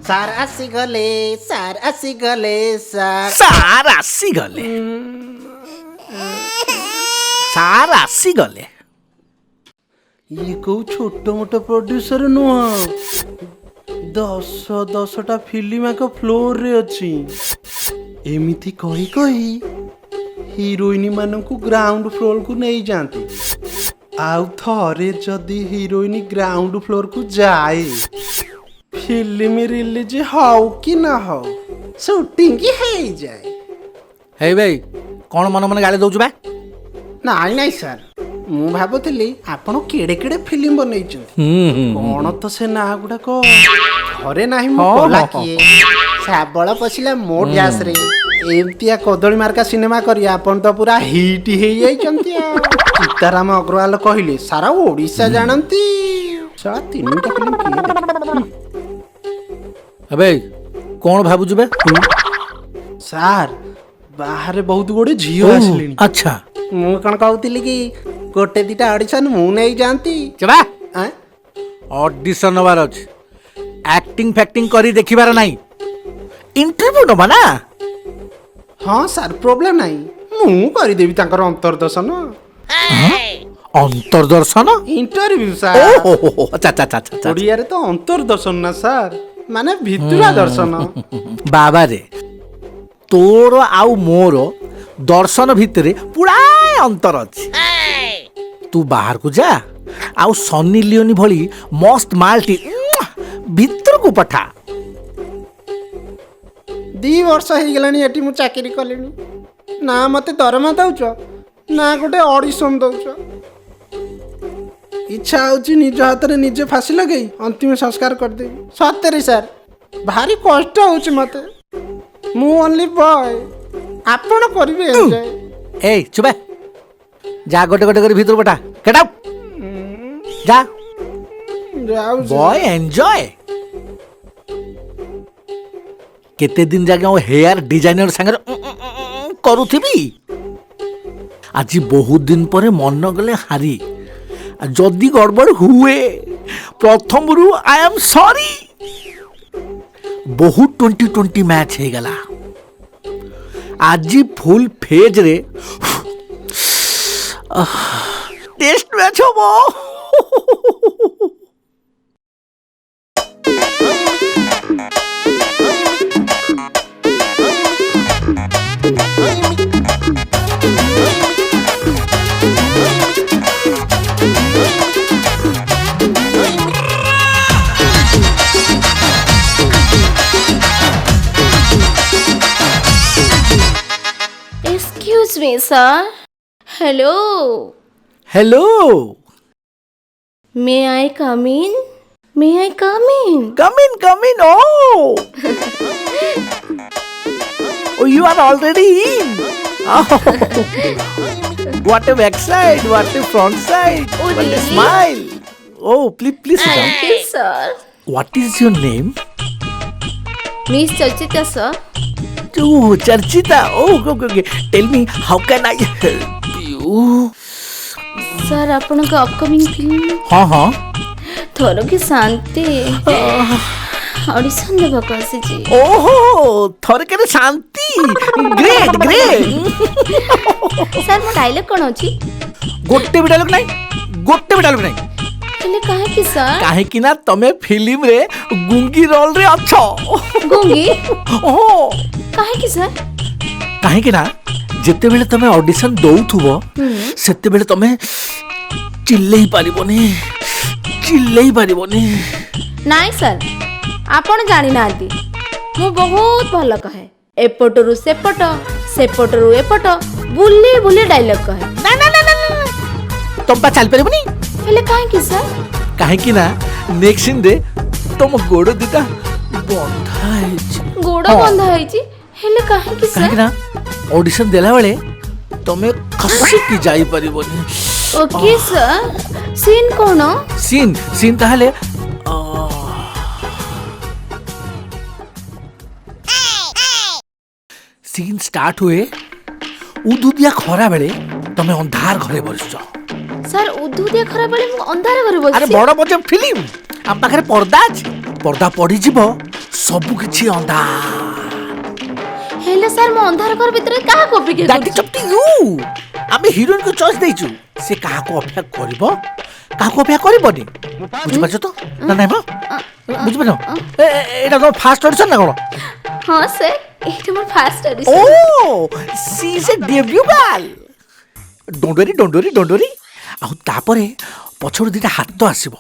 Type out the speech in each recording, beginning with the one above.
सार आसीगले सार आसीगले सार सार आसीगले सार आसीगले ये को छोट मोट प्रोड्यूसर नुह 10टा फिल्म एक फ्लोर रे अच्छी एमिति कही कही हिरोइन मानू ग्राउंड फ्लोर को नहीं जाती आउ थरे जदि हिरोइन ग्राउंड फ्लोर को जाए फिल्म रिलीज हाउ कि ना हाउ शूटिंग की है जाए। हे भाई कौन मन मन गाली दउछु बा? नाई नाई सर मु भाबुଥିଲି आपण केड़े केड़े फिल्म बनैछन कोन तो से ना गुडा को घरे नाही मु कोला किए साबळ पछिला मो ड्यास रे एमतिया कदली मार्का सिनेमा करी आपण तो पूरा हिट हे जाइछंती सीताराम अग्रवाल कहिले सारा ओडिसा जानंती सारा तीनटा फिल्म किए अबे कौन भाबुछु बे? सर बाहर बहुत गोडे झियो आसलेनी। अच्छा मु कण कहउतिली कि गोटे दिटा ऑडिशन मु नहीं जानती चबा ऑडिशन नवार अछि एक्टिंग फैक्टिंग करी देखिबार नाही इंटरव्यू नबा ना। हाँ सर प्रोब्लेम नहीं मु करी देबी तांकर अंतर्दर्शन अंतर्दर्शन इंटरव्यू सर। ओहो अच्छा अच्छा अच्छा ओडिया रे तो अंतर्दर्शन ना सर माने भितुरा दर्शन। बाबा रे तोर आउ मोर दर्शन भितरे पूरा अंतर अछि तू बाहर को जा आउ सनी लियोनी भली मस्त मालटी भीतर को पठा। 2 वर्ष हो गलानी एटी मु चाकरी कलेनी ना मते दरमा दउछ ना गोटे ऑडिशन दउछ इच्छा होची निज हाथ रे निजे फांसी लगई अंतिम संस्कार कर दे सत्तरी सर भारी कष्ट होची मते मु ओनली बॉय आपण करबे एन्जॉय। ए चुप जा गोटे गोटे कर भीतर पठा गेट आउट जा जाऊ बॉय एन्जॉय। केते दिन जाके हेयर डिजाइनर संगे करूथिबी आज बहुत दिन पर मन गले हारी जदि गड़बड़ हुए प्रथम रु आई एम सॉरी बहुत 2020 मैच हे गला आज फुल फेज रे टेस्ट मैच होबो। Excuse me, sir. Hello. Hello. May I come in? May I come in? Come in, come in. Oh. Oh, you are already in. Oh. What a backside, what a front side, Oh, what a really? smile. Oh, please sit down. Thank you, sir. What is your name? Miss Chachita, sir. Oh, Charchita. Oh, okay. Tell me, how can I help you? Sir, आपनका upcoming film हाँ हाँ थोरो की शांति audition देबा कसी जी। ओहो थोड़े के शांति great great. Sir मो डायलॉग कोन अछि? गोटे भी डायलॉग नहीं हेले काहे की सर? काहे कि ना तमे फिल्म रे गुंगी रोल रे अच्छो। गुंगी? ओहो काहे की सर? काहे कि ना जेते बेले तमे ऑडिशन दउथुबो सेते बेले तमे चिल्लेई पारिबोनी नाइ सर आपण जानि नांती मु बहुत भल कहे एपटरु सेपट सेपटरु एपट बुली बुली डायलॉग कहे। ना तुम पा चल पारिबोनी हेले काहे की सर? काहे कि ना नेक्स्ट सीन रे तुम गोड़ दिटा बंधा हैछि गोड़ बंधा हैछि हेले काहे की सर? काहे कि ना ऑडिशन देला बेले तमे खसी की जाई पारिबोनी। ओके सर सीन कोन? सीन ताहले सीन स्टार्ट हुए उदुदिया खरा बेले तमे अंधार घरे बसछ। सर उदुदिया खरा बेले मु अंधार घरे बसछि। अरे बड़ बजे फिल्म हम पाखरे पर्दा अछि पर्दा पड़ी जीवो ସବୁ କିଛି ଅନ୍ଧାର। ହେଲେ ସାର୍ ମୁଁ ଅନ୍ଧାର ଘର ଭିତରେ କାହାକୁ ଅପେକ୍ଷା That is up to you. ଆମେ ହିରୋଇନ କୁ ଚଏସ୍ ଦେଇଛୁ, ସେ କାହାକୁ ଅପେକ୍ଷା କରିବ କାହାକୁ ଅପେକ୍ଷା କରିବନି, ବୁଝିପାରୁଛ ତ? ନା ନାଇଁ ବା ବୁଝିପାରିଲ? ଏଇଟା ତମ ଫାଷ୍ଟ ଅଡିସନ ନା କଣ? ହଁ ସାର୍, ଏଇଟା ମୋର first audition. Oh she is a debut girl. Don't worry. ଆଉ ତାପରେ ପଛରୁ ଦିଟା ହାତ ଆସିବ।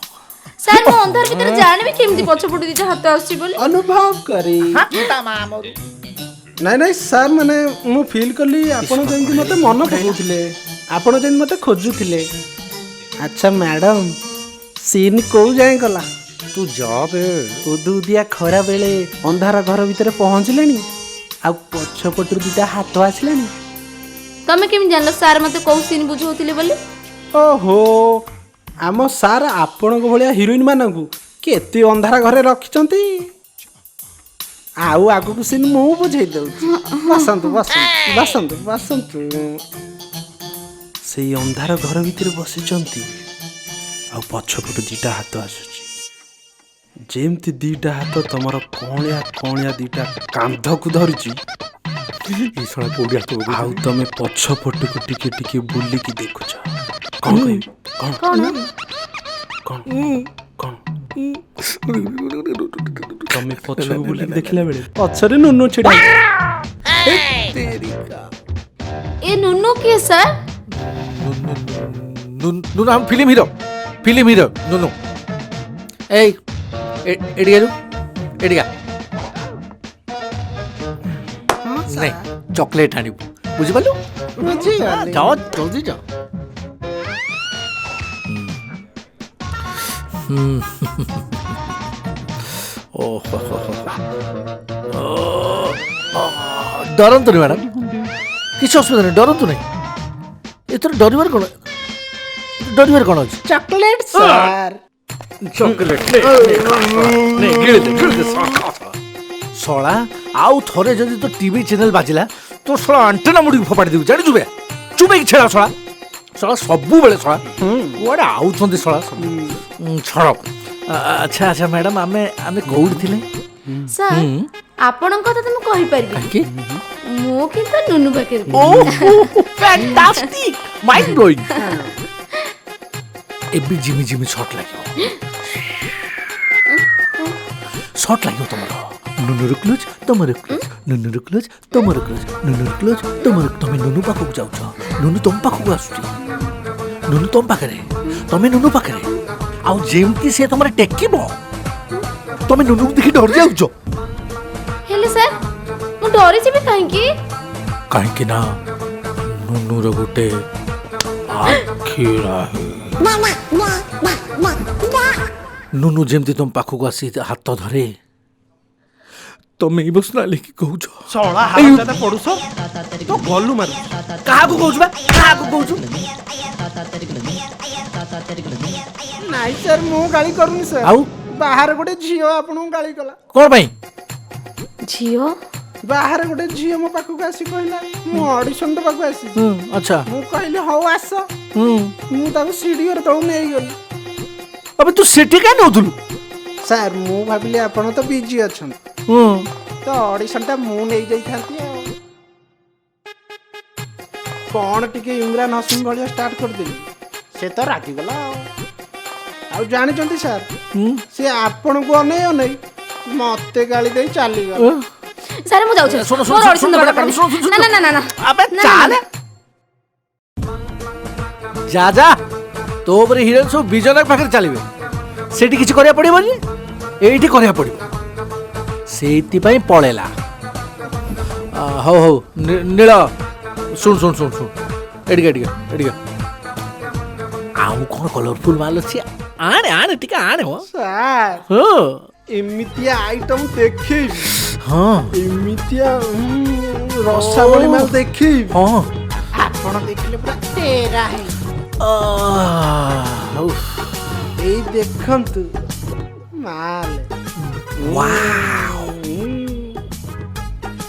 ସାର୍ ମୁଁ ଅନ୍ଧାର ଭିତରେ ଜାଣିବି କେମିତି ପଛପଟୁ ଦିଟା ହାତ ଆସୁଛି ବୋଲି? ଅନୁଭବ କରି ନାଇଁ ସାର୍, ମାନେ ମୁଁ ଫିଲ୍ କଲି ଆପଣ ଯେମିତି ମୋତେ ମନେ ପକାଉଥିଲେ, ଆପଣ ଯେମିତି ମୋତେ ଖୋଜୁଥିଲେ। ଆଚ୍ଛା ମ୍ୟାଡ଼ାମ, ସିନ୍ କୋଉ ଯାଏଁ ଗଲା? ତୁ ଜବ ଉଦୁଦିଆ ଖରା ବେଳେ ଅନ୍ଧାର ଘର ଭିତରେ ପହଞ୍ଚିଲେଣି, ଆଉ ପଛପଟରୁ ଦିଟା ହାତ ଆସିଲାଣି। ତମେ କେମିତି ଜାଣିଲ ସାର୍ ମତେ କୋଉ ସିନ୍ ବୁଝଉଥିଲେ ବୋଲି? ଓହୋ, ଆମ ସାର୍ ଆପଣଙ୍କ ଭଳିଆ ହିରୋଇନ ମାନଙ୍କୁ କେତେ ଅନ୍ଧାର ଘରେ ରଖିଛନ୍ତି। ଆଉ ଆଗକୁ ସିନ୍ ମୁଁ ବୁଝେଇ ଦଉଛି। ବସନ୍ତୁ। ସେଇ ଅନ୍ଧାର ଘର ଭିତରେ ବସିଛନ୍ତି, ଆଉ ପଛପଟୁ ଦିଟା ହାତ ଆସୁଛି। ଯେମିତି ଦିଟା ହାତ ତମର କଅଁଳିଆ ଦିଟା କାନ୍ଧକୁ ଧରିଛି, ଆଉ ତମେ ପଛପଟକୁ ଟିକେ ବୁଲିକି ଦେଖୁଛ। କଣ ତମେ ପଛକୁ ବୁଲିକି ଦେଖିଲା ବେଳେ ପଛରେ ନୁନୁ ଛିଡ଼ା। ଏ ନୁନୁ କିଏ ସାର୍? ନୁନୁ ଆମ ଫିଲ୍ମ ହିରୋ ନୁନୁ। ଏଡ଼ିକା ନାଇଁ ଚକଲେଟ୍ ଆଣିବୁ, ବୁଝିପାରିଲୁ? ଯାଅ ଜଲ୍ଦି ଯାଅ। ଡରନ୍ତୁନି ମ୍ୟାଡ଼ାମ, କିଛି ଅସୁବିଧା ନାହିଁ, ଡରନ୍ତୁ ନାହିଁ। ଏଥର ଡରିବାର କ'ଣ ଅଛି? Chocolate sir. ଶଳା, ଆଉ ଥରେ ଯଦି ତ ଟିଭି ଚ୍ୟାନେଲ ବାଜିଲା ତ ଶଳା ଆଣ୍ଟେନା ମୁଡ଼ିକି ଫୋପାଡ଼ି ଦେବି, ଜାଣିଛୁ ବେ? ଚୁପେଇକି ଛେଡ଼ା ଶଳା ସବୁବେଳେ ଶଳା କୁଆଡ଼େ ଆଉଛନ୍ତି ଶଳା ଛଳ। ଆଚ୍ଛା ମ୍ୟାଡ଼ାମ, ଆମେ କୋଉଠି ଥିଲେ? ସାର୍ ଆପଣଙ୍କ କଥା ତ ମୁଁ କହିପାରିବି, କାହିଁକି? ମୁଁ କିନ୍ତୁ ନୁନୁ ପାଖରେ। ଫ୍ୟାଣ୍ଟାଷ୍ଟିକ୍, ମାଇଣ୍ଡ ବ୍ଲୋଇଂ। ଏବେ ଜିମି ସଟ୍ ଲାଗିବ ତମର। ନୁନୁର କ୍ଲୋଜ୍, ତମର କ୍ଲୋଜ୍, ନୁନୁର କ୍ଲୋଜ୍, ତମର କ୍ଲୋଜ୍, ନୁନୁର କ୍ଲୋଜ୍, ତମର। ତମେ ନୁନୁ ପାଖକୁ ଯାଉଛ, ନୁନୁ ତମ ପାଖକୁ ଆସୁଛି, ନୁନୁ ତମ ପାଖରେ, ତମେ ନୁନୁ ପାଖରେ। ଆଉ ଯେମିତି ସେ ତମର ଟେକିବ, ତମେ ନୁନୁକୁ ଦେଖି ଡରି ଯାଉଛ। ହେଲେ ସାର୍ ମୁଁ ଡରିଯିବି କାହିଁକି? କାହିଁକି ନା ନୁନୁର ଗୋଟେ ଆଖି ନାହିଁ। ନୁନୁ ଯେମିତି ତମ ପାଖକୁ ଆସି ହାତ ଧରେ, ତମେ ଇମୋସନାଲ ହେଇକି କହୁଛ ଶଳା ହାତ ପଡୁଛ ତ ଗଲୁ ମାରୁ। କାହାକୁ କହୁଛୁ ବା? କାହାକୁ କହୁଛୁ? ନାଇଁ ସାର୍, ମୁଁ ଗାଳି କରୁନି ସାର୍। ଆଉ ବାହାରେ ଗୋଟେ ଝିଅ ଆପଣଙ୍କୁ ଗାଳି କଲା। କ'ଣ ପାଇଁ? ଝିଅ? ବାହାରେ ଗୋଟେ ଝିଅ ମୋ ପାଖକୁ ଆସି କହିଲା ମୁଁ ଅଡିସନ ପାଖକୁ ଆସିଛି। ଆଚ୍ଛା, ମୁଁ କହିଲି ହଉ ଆସ। ମୁଁ ତାକୁ ସିଡି ଘର ତଳକୁ ନେଇଗଲି। ଏବେ ତୁ ସେଠି କାଇଁ ନଉଥିଲୁ? ସାର୍ ମୁଁ ଭାବିଲି ଆପଣ ତ ବିଜି ଅଛନ୍ତି, ତ ଅଡିସନ ଟା ମୁଁ ନେଇଯାଇଥାନ୍ତି। ଆଉ କ'ଣ ଟିକେ ଇମ୍ରାନ ହାସିମ ଭଳିଆ ଷ୍ଟାର୍ଟ କରିଦେଲି, ସେ ତ ରାଗିଗଲା। ଆଉ ଜାଣିଛନ୍ତି ସାର୍, ସେ ଆପଣଙ୍କୁ ଅନେଇ ମତେ ଗାଳି ଦେଇ ଚାଲିଗଲା। ସାର୍ ମୁଁ ଯାଉଛି, ମୋର ଅଡିସନ ଦରକାର ନାହିଁ। ନା ଆବେ ଚାଲେ, ଯା ତୋ ଉପରେ ହିରୋଇନ ସବୁ ବିଜୟନାଥ ପାଖରେ ଚାଲିବେ, ସେଠି କିଛି କରିବାକୁ ପଡ଼ିବନି, ଏଇଠି କରିବାକୁ ପଡ଼ିବ। ସେଇଥିପାଇଁ ପଳେଇଲା। ହଉ ନୀଳ, ଶୁଣ ଏଡ଼ିକା ଆଉ କ'ଣ କଲରଫୁଲ ମାଲ ଅଛି? ଆଣେ ଟିକେ ଆଣେ। ସାର୍ ଏମିତିଆ ଆଇଟମ ଦେଖେଇବି, ଏମିତିଆ ରସାବଳି ମାଲ ଦେଖେଇବି, ଆପଣ ଦେଖିଲେ ପୁରା ତେରା ହେଇ। ଏଇ ଦେଖନ୍ତୁ ମାଲ। Wow,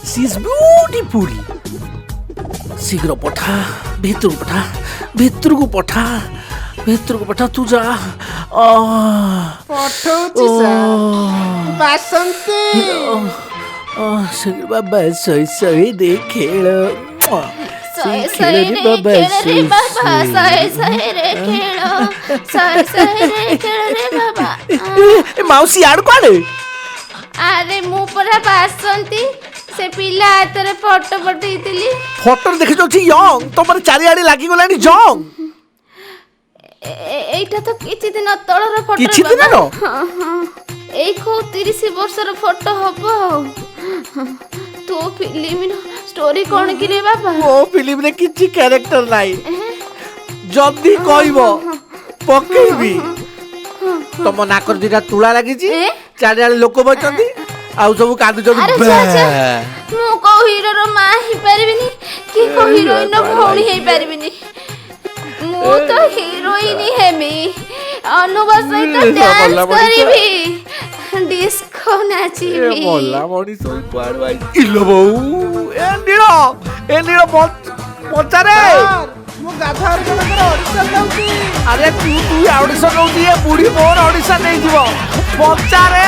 she is beautiful. ଶୀଘ୍ର ପଠା, ଭିତରକୁ ପଠା, ତୁ ଯା। ପଠଉଛି ସାର୍ ବାସନ୍ତୀ ବାବା ଶୋଇ ଶୋଇରେ ଖେଳ ଶହେ ଶହେରେ ଖେଳରେ ବାବା ଶହେ ଶହେରେ ଖେଳ ଶହେ ଶହେରେ ଖେଳରେ ବାବା। ମାଉସୀ ଆଡୁ କୁଆଡେ? ଆରେ ମୁଁ ପରା ବାସନ୍ତି ସେ ପିଲା ହାତରେ ଫଟୋ ପଠେଇଥିଲି। ଫଟୋ ଦେଖିଛି ୟଙ୍ଗ ତମର ଚାରିଆଡେ ଲାଗିଗଲାଣି ଜଙ୍ଗ। ଏଇଟା ତ କିଛି ଦିନ ତଳର ଫଟୋ। କିଛି ଦିନର? ଏଇ 30 ବର୍ଷର ଫଟୋ ହବ। ତୋ ଫିଲ୍ମର ଷ୍ଟୋରି କଣ କି ରେ ବାବା? ମୋ ଫିଲ୍ମରେ କିଛି କ୍ୟାରେକ୍ଟର ନାହିଁ, ଯଦି କହିବ ପକେଇବି। ତମ ନାକର ଦିଟା ତୁଳା ଲାଗିଛି, ଚାରିଆଡେ ଲୋକ ବସିଛନ୍ତି, ଆଉ ସବୁ କାନ୍ଦୁଛନ୍ତି। ମୁଁ କୋଉ ହିରୋର ମା ହେଇପାରିବିନି କି କୋଉ ହିରୋଇନର ଭଉଣୀ ହେଇପାରିବିନି। ମୁଁ ତ ହିରୋଇନ ହେବି, ଅନୁଭବ ସହିତ ଡ୍ୟାନ୍ସ କରିବି, ଡିସ୍କୋ ନାଚିବି। ମଲା ମଣିଷ କୁଆଡୁ ଆଇ ଇଲୋ ବୋଉ। ଏ ନୀଳ ପଚାରେ। ମୁଁ ଗାଧାର ଅଡିସନ ଦଉଛି। ଆରେ ତୁ ଅଡିସନ ଦଉଛି, ଏ ବୁଢୀ ମୋର ଅଡିସନ ନେଇଯିବ। ପଚାରେ।